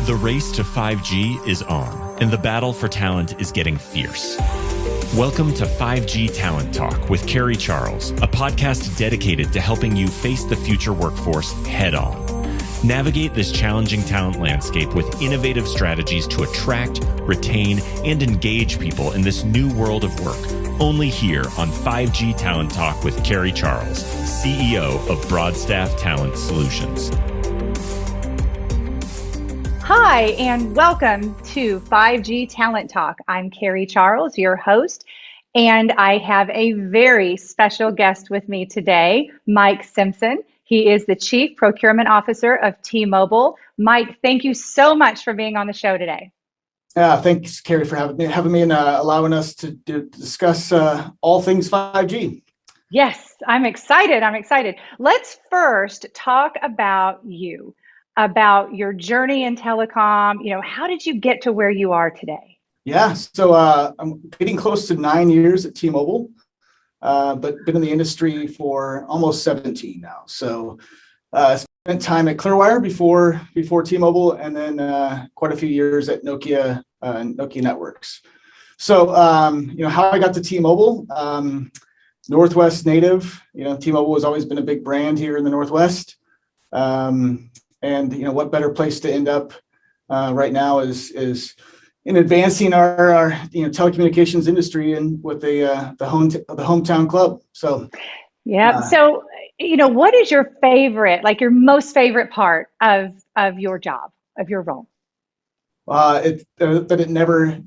The race to 5G is on, and the battle for talent is getting fierce. Welcome to 5G Talent Talk with Carrie Charles, a podcast dedicated to helping you face the future workforce head on. Navigate this challenging talent landscape with innovative strategies to attract, retain, and engage people in this new world of work. Only here on 5G Talent Talk with Carrie Charles, CEO of Broadstaff Talent Solutions. Hi, and welcome to 5G Talent Talk. I'm Carrie Charles, your host, and I have a very special guest with me today, Mike Simpson. He is the Chief Procurement Officer of T-Mobile. Mike, thank you so much for being on the show today. Thanks, Carrie, for having me and allowing us to discuss all things 5G. Yes, I'm excited. Let's first talk about you, about your journey in telecom. How did you get to where you are today? Yeah, so I'm getting close to 9 years at T-Mobile, but been in the industry for almost 17 now. So spent time at Clearwire before T-Mobile, and then quite a few years at Nokia Networks. So how I got to T-Mobile, Northwest native. T-Mobile has always been a big brand here in the Northwest. And what better place to end up right now is in advancing our telecommunications industry and with the hometown club. So yeah. So what is your favorite, your most favorite part of your job, of your role? That it never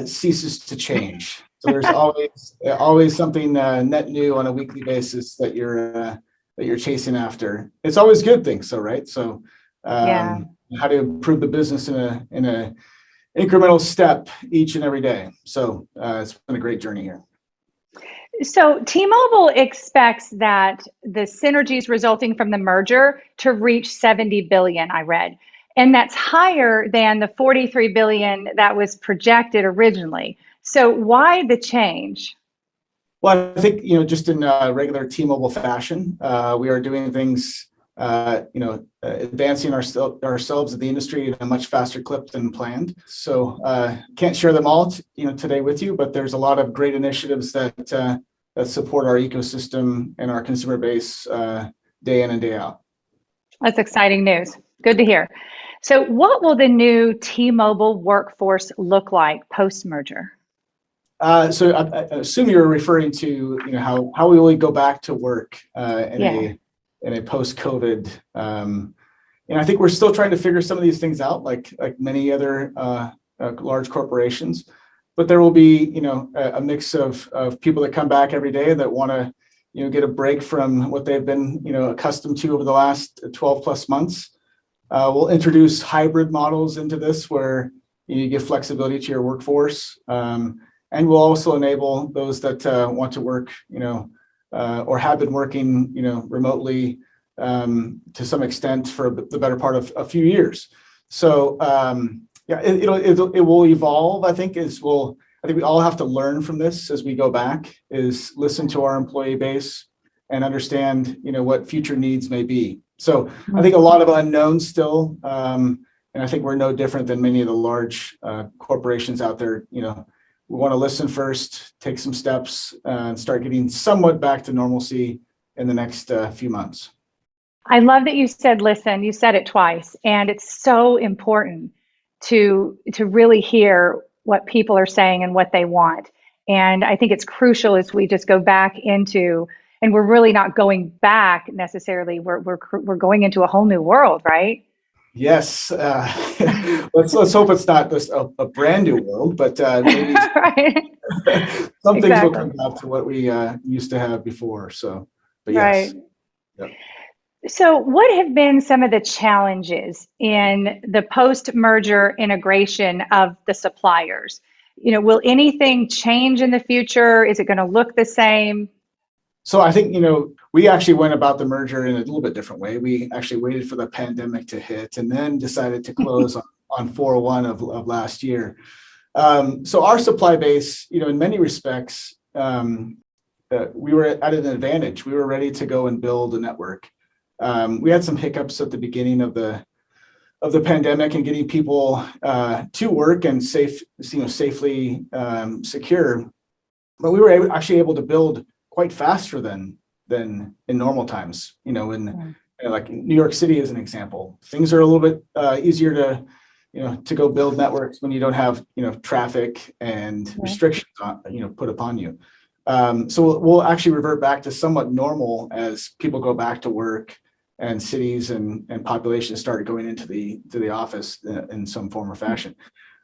ceases to change. So there's always something net new on a weekly basis that you're chasing after. It's always good things, right? So how to improve the business in a incremental step each and every day. So it's been a great journey here. So T-Mobile expects that the synergies resulting from the merger to reach $70 billion, I read. And that's higher than the $43 billion that was projected originally. So why the change? Well, I think, just in regular T-Mobile fashion, we are doing things, advancing ourselves in the industry at a much faster clip than planned. So can't share them all, today with you, but there's a lot of great initiatives that support our ecosystem and our consumer base day in and day out. That's exciting news. Good to hear. So what will the new T-Mobile workforce look like post-merger? So I assume you're referring to how we will go back to work in a post-COVID. I think we're still trying to figure some of these things out, like many other large corporations. But there will be a mix of people that come back every day that want to get a break from what they've been accustomed to over the last 12 plus months. We'll introduce hybrid models into this where you give flexibility to your workforce. And we'll also enable those that want to work, or have been working, remotely to some extent for the better part of a few years. So it will evolve. I think we all have to learn from this as we go back. Is listen to our employee base and understand what future needs may be. So I think a lot of unknowns still, and I think we're no different than many of the large corporations out there. We want to listen first, take some steps, and start getting somewhat back to normalcy in the next few months. I love that you said listen. You said it twice, and it's so important to really hear what people are saying and what they want. And I think it's crucial as we just go back into, and we're really not going back necessarily. We're going into a whole new world, right? Yes. Let's hope it's not just a brand new world, but maybe right. some things will come back to what we used to have before. So, but yes. Right. Yep. So what have been some of the challenges in the post-merger integration of the suppliers? Will anything change in the future? Is it going to look the same? So I think, we actually went about the merger in a little bit different way. We actually waited for the pandemic to hit and then decided to close on 4/1 of last year. So our supply base, in many respects, we were at an advantage. We were ready to go and build a network. We had some hiccups at the beginning of the the pandemic and getting people to work and safely secure. But we were actually able to build quite faster than in normal times. Like New York City as an example, things are a little bit easier to go build networks when you don't have traffic and restrictions put upon you. So we'll actually revert back to somewhat normal as people go back to work and cities and populations start going into the office in some form or fashion.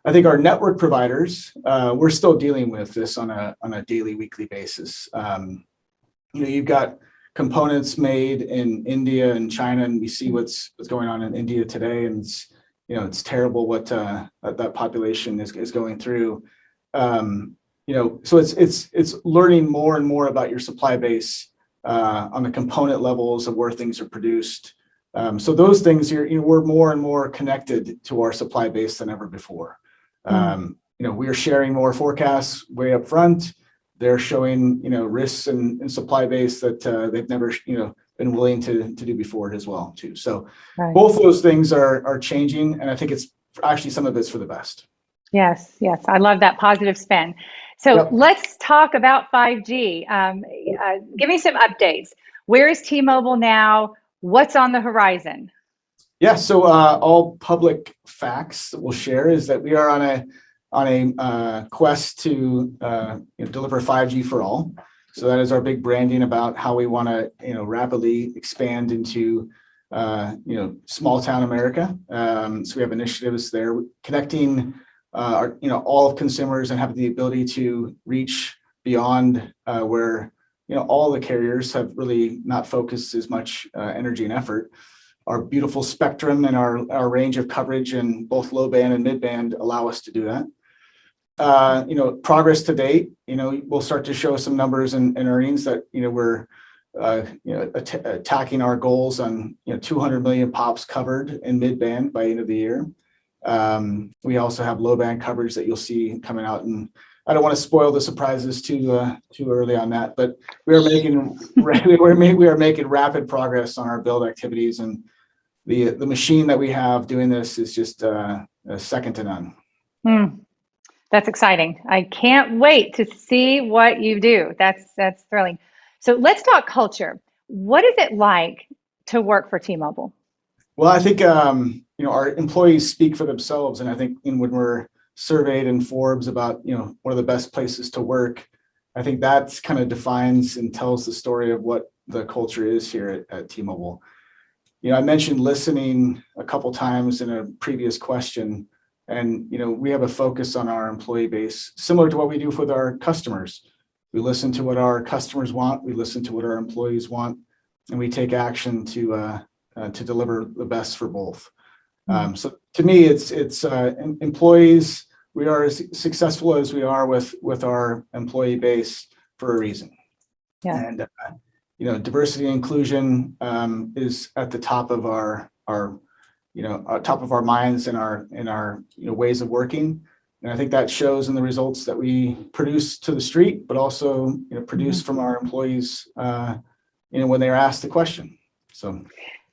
I think our network providers, we're still dealing with this on a daily, weekly basis. You've got components made in India and China, and we see what's going on in India today, and it's terrible what that population is going through. So it's learning more and more about your supply base on the component levels of where things are produced. So those things, we're more and more connected to our supply base than ever before. We are sharing more forecasts way up front. They're showing risks in supply base that they've never been willing to do before as well too. So both those things are changing, and I think it's actually some of it's for the best. Yes, I love that positive spin. So let's talk about 5G. Give me some updates. Where is T-Mobile now? What's on the horizon? Yeah, so all public facts that we'll share is that we are on a quest to deliver 5G for all. So that is our big branding about how we want to rapidly expand into small town America. So we have initiatives there connecting all of consumers and have the ability to reach beyond where all the carriers have really not focused as much energy and effort. Our beautiful spectrum and our range of coverage in both low band and mid band allow us to do that. Progress to date, we'll start to show some numbers and earnings that we're attacking our goals on 200 million pops covered in mid band by end of the year. We also have low band coverage that you'll see coming out, and I don't want to spoil the surprises too early on that, but we are making rapid progress on our build activities, and the machine that we have doing this is just second to none. That's exciting. I can't wait to see what you do. That's thrilling. So let's talk culture. What is it like to work for T-Mobile? Well, I think our employees speak for themselves, and I think when we're surveyed in Forbes about one of the best places to work, I think that kind of defines and tells the story of what the culture is here at T-Mobile. I mentioned listening a couple times in a previous question, and we have a focus on our employee base similar to what we do with our customers. We listen to what our customers want, we listen to what our employees want, and we take action to deliver the best for both. So to me, it's employees. We are as successful as we are with our employee base for a reason. And diversity and inclusion is at the top of our top of our minds and our ways of working. And I think that shows in the results that we produce to the street, but also produce from our employees when they're asked the question. So.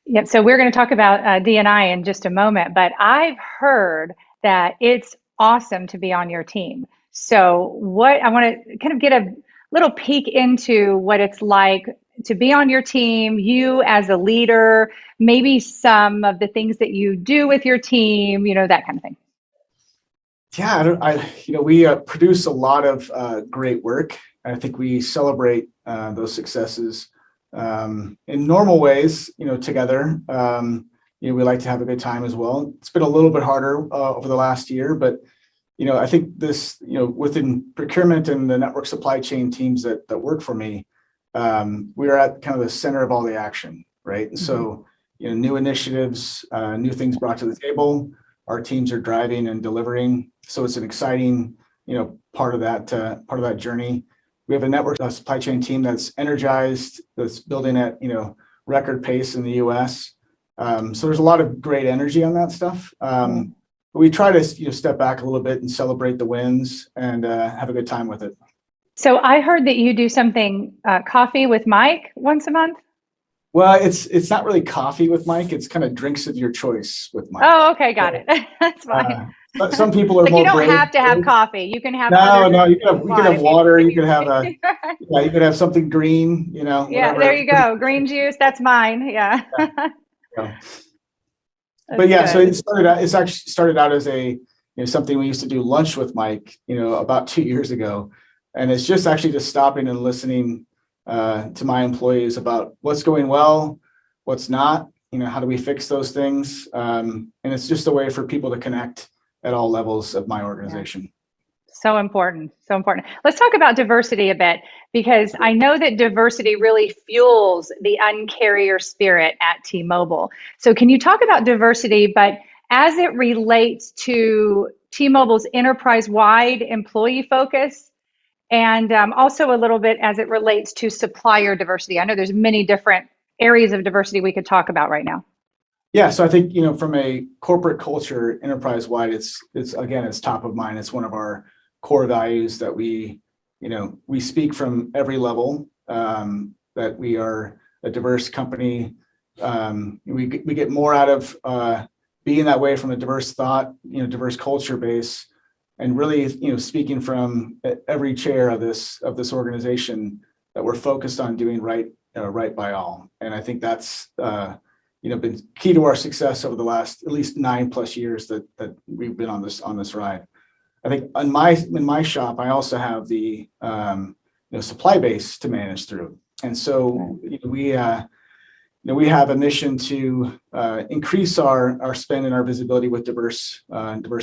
Yep. So we're going to talk about D&I in just a moment, but I've heard that it's awesome to be on your team. So I want to kind of get a little peek into what it's like to be on your team, you as a leader, maybe some of the things that you do with your team, that kind of thing. Yeah, we produce a lot of great work. I think we celebrate those successes in normal ways, together. We like to have a good time as well. It's been a little bit harder over the last year, but I think this, within procurement and the network supply chain teams that work for me, we are at kind of the center of all the action, right? And so, new initiatives, new things brought to the table, our teams are driving and delivering. So it's an exciting, part of that journey. We have a network supply chain team that's energized, that's building at, record pace in the US. So there's a lot of great energy on that stuff. We try to step back a little bit and celebrate the wins and have a good time with it. So I heard that you do something, coffee with Mike once a month. Well, it's not really coffee with Mike. It's kind of drinks of your choice with Mike. Oh, okay, got it. That's fine. But some people are Like you more don't brave. have to have coffee. You can have other No, drinks you can have if water. You you can have you could have something green. Yeah, whatever. there you go. Green juice. That's mine. Yeah. Yeah. But That's yeah, so good. it's actually started out as something we used to do lunch with Mike, about 2 years ago. And it's just stopping and listening to my employees about what's going well, what's not, how do we fix those things? And it's just a way for people to connect at all levels of my organization. So important. So important. Let's talk about diversity a bit, because I know that diversity really fuels the uncarrier spirit at T-Mobile. So can you talk about diversity, but as it relates to T-Mobile's enterprise-wide employee focus, and also a little bit as it relates to supplier diversity? I know there's many different areas of diversity we could talk about right now. Yeah, so I think, from a corporate culture, enterprise-wide, it's top of mind. It's one of our core values that we speak from every level, that we are a diverse company. We get more out of being that way from a diverse thought, diverse culture base, and really, speaking from every chair of this organization, that we're focused on doing right by all. And I think that's been key to our success over the last at least 9+ years that we've been on this ride. I think in my shop, I also have the supply base to manage through, and so we have a mission to increase our spend and our visibility with diverse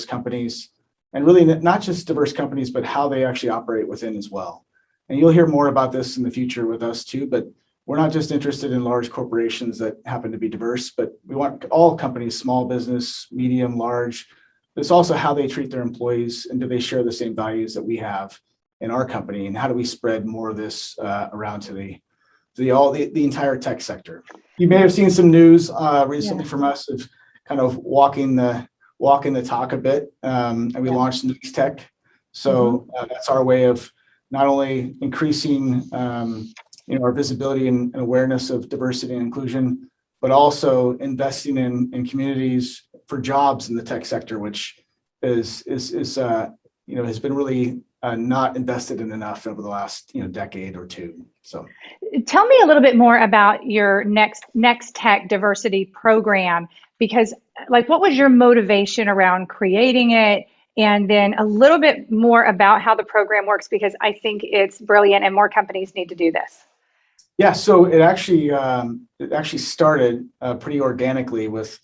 companies, and really not just diverse companies, but how they actually operate within as well. And you'll hear more about this in the future with us too. But we're not just interested in large corporations that happen to be diverse, but we want all companies, small business, medium, large. It's also how they treat their employees, and do they share the same values that we have in our company, and how do we spread more of this around to the entire tech sector. You may have seen some news recently from us of kind of walking the talk a bit, and we launched News Tech. So that's our way of not only increasing our visibility and awareness of diversity and inclusion, but also investing in communities for jobs in the tech sector, which has been really not invested in enough over the last decade or two. So, tell me a little bit more about your next tech diversity program, because what was your motivation around creating it, and then a little bit more about how the program works, because I think it's brilliant and more companies need to do this. Yeah, so it actually started pretty organically with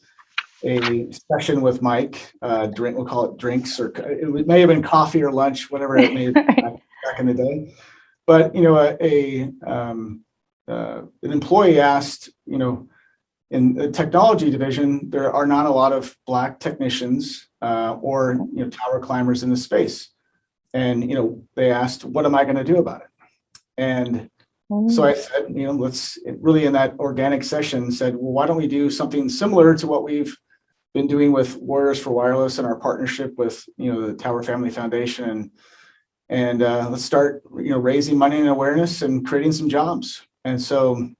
a session with Mike. We'll call it drinks, or it may have been coffee or lunch, whatever it may have been back in the day. But an employee asked, in the technology division, there are not a lot of Black technicians or tower climbers in the space, and they asked, "What am I going to do about it?" And so I said, let's really, in that organic session, said, well, why don't we do something similar to what we've been doing with Warriors for Wireless and our partnership with the Tower Family Foundation, and let's start raising money and awareness and creating some jobs. And so in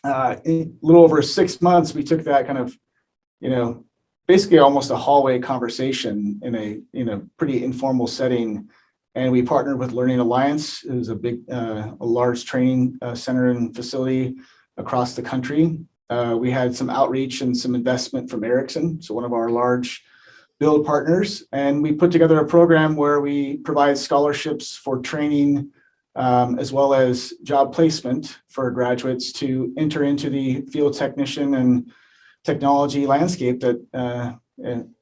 a little over 6 months, we took that kind of basically almost a hallway conversation in a pretty informal setting. And we partnered with Learning Alliance, who's a large training center and facility across the country. We had some outreach and some investment from Ericsson, so one of our large build partners. And we put together a program where we provide scholarships for training, as well as job placement for graduates to enter into the field technician and technology landscape that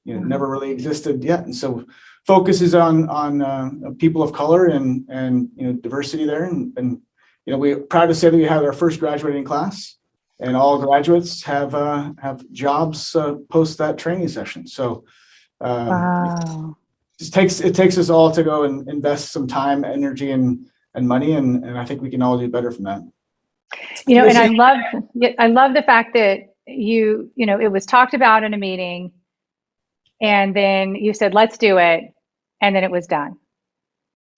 never really existed yet. And so focuses on people of color and diversity there, and we're proud to say that we had our first graduating class, and all graduates have jobs post that training session. So Wow. it takes us all to go and invest some time, energy, and money, and I think we can all do better from that. And I love the fact that it was talked about in a meeting, and then you said, let's do it. And then it was done.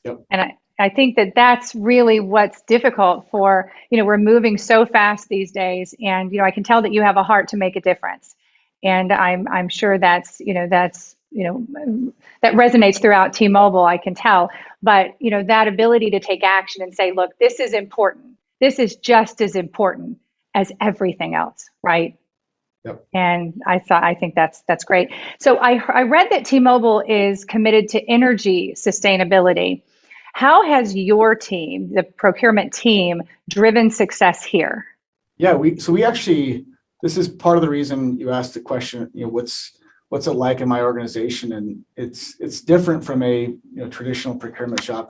Yep. And I think that that's really what's difficult for, we're moving so fast these days, and, I can tell that you have a heart to make a difference. And I'm sure that resonates throughout T-Mobile, I can tell. But, that ability to take action and say, look, this is important. This is just as important as everything else, right? Yep. And I think that's great. So I read that T-Mobile is committed to energy sustainability. How has your team, the procurement team, driven success here? Yeah, we actually, this is part of the reason you asked the question, what's it like in my organization? And it's different from a traditional procurement shop.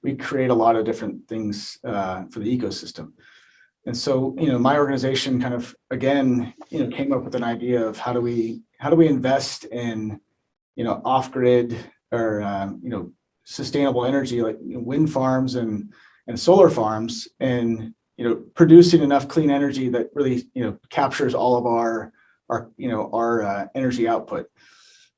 We create a lot of different things for the ecosystem. And so, my organization kind of, again, came up with an idea of how do we invest in, off-grid or, sustainable energy, like wind farms and solar farms, and, producing enough clean energy that really, captures all of our energy output.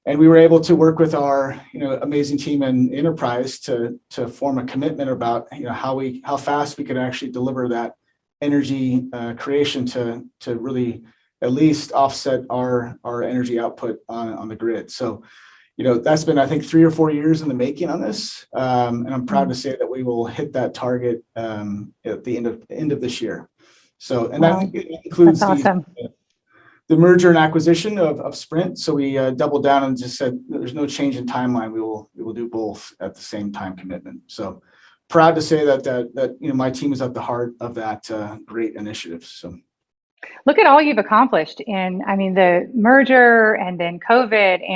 And we were able to work with our, amazing team in enterprise to form a commitment about, how fast we could actually deliver that energy creation to really at least offset our energy output on the grid. So, that's been, I think, 3 or 4 years in the making on this, and I'm proud to say that we will hit that target at the end of this year. So, and wow, that includes awesome. the merger and acquisition of Sprint. So we doubled down and just said there's no change in timeline. We will do both at the same time commitment. So proud to say that my team is at the heart of that great initiative. So look at all you've accomplished in, the merger and then COVID,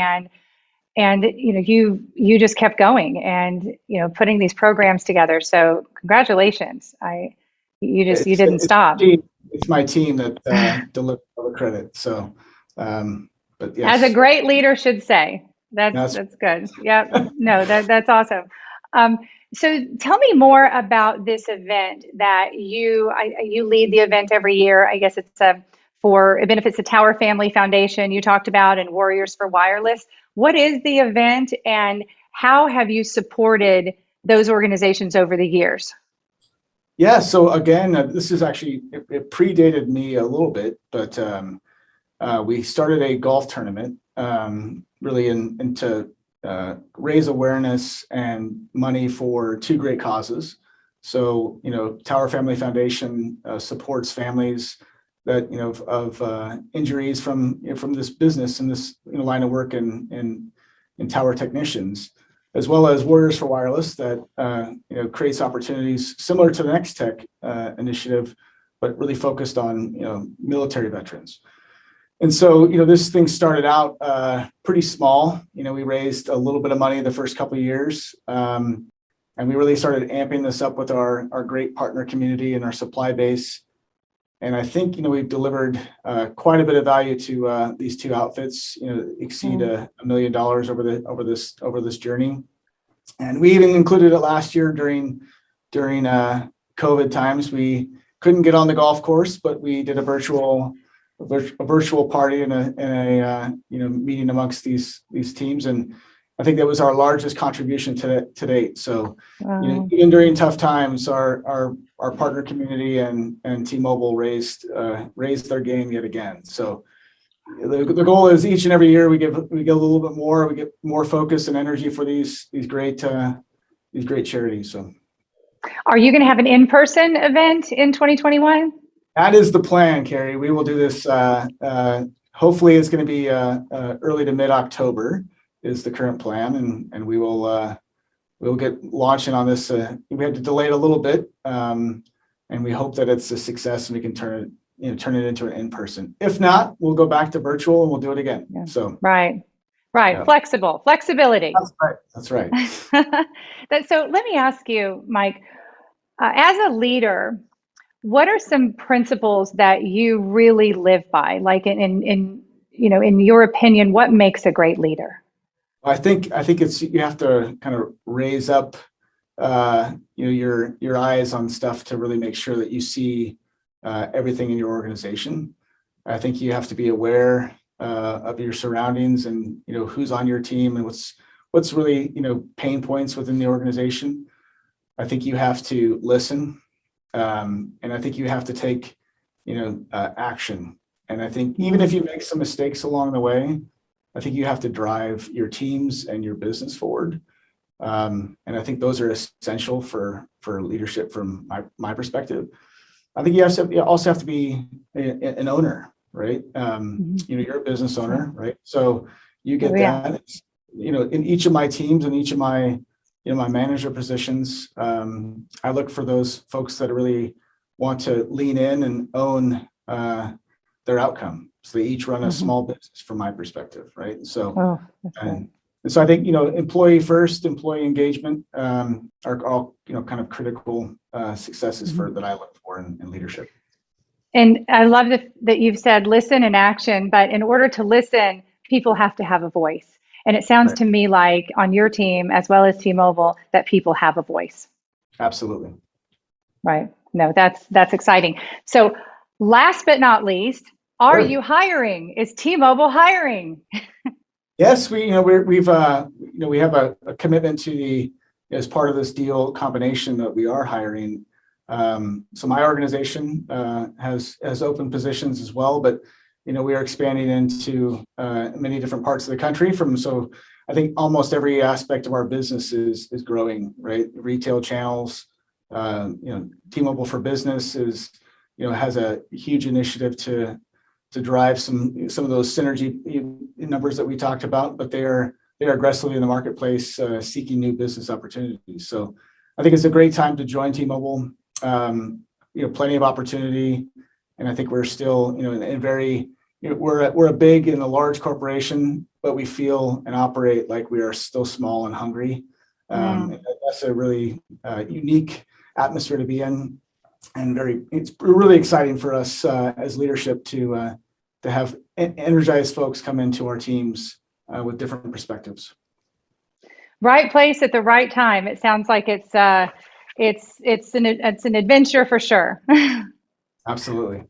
and you just kept going and putting these programs together. So congratulations. You didn't stop. It's my team that delivers all the credit. So, but yes. As a great leader should say. That's good. Yep. No, that's awesome. So tell me more about this event that you lead the event every year. I guess it benefits the Tower Family Foundation you talked about, and Warriors for Wireless. What is the event, and how have you supported those organizations over the years? Yeah, so again, this is actually, it predated me a little bit, but we started a golf tournament really to raise awareness and money for 2 great causes. So, Tower Family Foundation supports families that, of injuries from this business and this line of work in tower technicians, as well as Warriors for Wireless that creates opportunities similar to the Next Tech initiative, but really focused on military veterans. And so this thing started out pretty small. We raised a little bit of money the first couple of years, and we really started amping this up with our great partner community and our supply base. And I think we've delivered quite a bit of value to these 2 outfits. Exceed $1 million over this journey. And we even included it last year during COVID times. We couldn't get on the golf course, but we did a virtual party and a meeting amongst these teams, and I think that was our largest contribution to date. So, wow. Even during tough times, our partner community and T-Mobile raised their game yet again. So the goal is each and every year we get a little bit more, we get more focus and energy for these great charities. So, are you going to have an in-person event in 2021? That is the plan, Carrie. We will do this. Hopefully, it's going to be early to mid-October is the current plan, and we'll get launching on this. We had to delay it a little bit, and we hope that it's a success and we can turn it into an in-person. If not, we'll go back to virtual and we'll do it again. Yeah. So right, yeah. Flexibility. That's right. So let me ask you, Mike, as a leader, what are some principles that you really live by? Like in your opinion, what makes a great leader? I think it's, you have to kind of raise up, your eyes on stuff to really make sure that you see everything in your organization. I think you have to be aware of your surroundings and who's on your team and what's really pain points within the organization. I think you have to listen, and I think you have to take, action. And I think even if you make some mistakes along the way, I think you have to drive your teams and your business forward. And I think those are essential for leadership from my perspective. I think you also have to be an owner, right? You're a business owner, right? So you get that. In each of my teams and each of my my manager positions, I look for those folks that really want to lean in and own their outcome. So they each run a small business from my perspective, right? And so, and so I think, employee first, employee engagement are all, kind of critical successes that I look for in leadership. And I love that you've said listen and action, but in order to listen, people have to have a voice. And it sounds to me like on your team, as well as T-Mobile, that people have a voice. Absolutely. Right. No, that's exciting. So last but not least, are you hiring? Is T-Mobile hiring? Yes, we have a commitment to as part of this deal combination that we are hiring. So my organization has open positions as well, but we are expanding into many different parts of the country. So I think almost every aspect of our business is growing, right? Retail channels, T-Mobile for Business has a huge initiative to drive some of those synergy numbers that we talked about, but they are aggressively in the marketplace seeking new business opportunities. So I think it's a great time to join T-Mobile. Plenty of opportunity, and I think we're still in very we're a big and a large corporation, but we feel and operate like we are still small and hungry. And that's a really unique atmosphere to be in, and it's really exciting for us as leadership to have energized folks come into our teams with different perspectives. Right place at the right time. It sounds like it's an adventure for sure. Absolutely.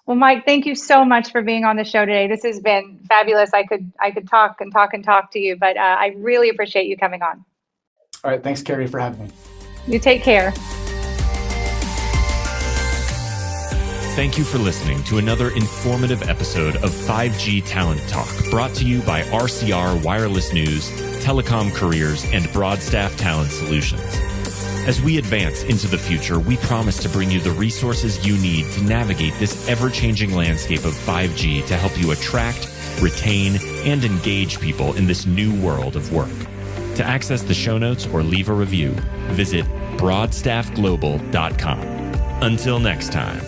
Well, Mike, thank you so much for being on the show today. This has been fabulous. I could talk to you, but I really appreciate you coming on. All right. Thanks, Carrie, for having me. You take care. Thank you for listening to another informative episode of 5G Talent Talk, brought to you by RCR Wireless News, Telecom Careers, and Broadstaff Talent Solutions. As we advance into the future, we promise to bring you the resources you need to navigate this ever-changing landscape of 5G to help you attract, retain, and engage people in this new world of work. To access the show notes or leave a review, visit broadstaffglobal.com. Until next time.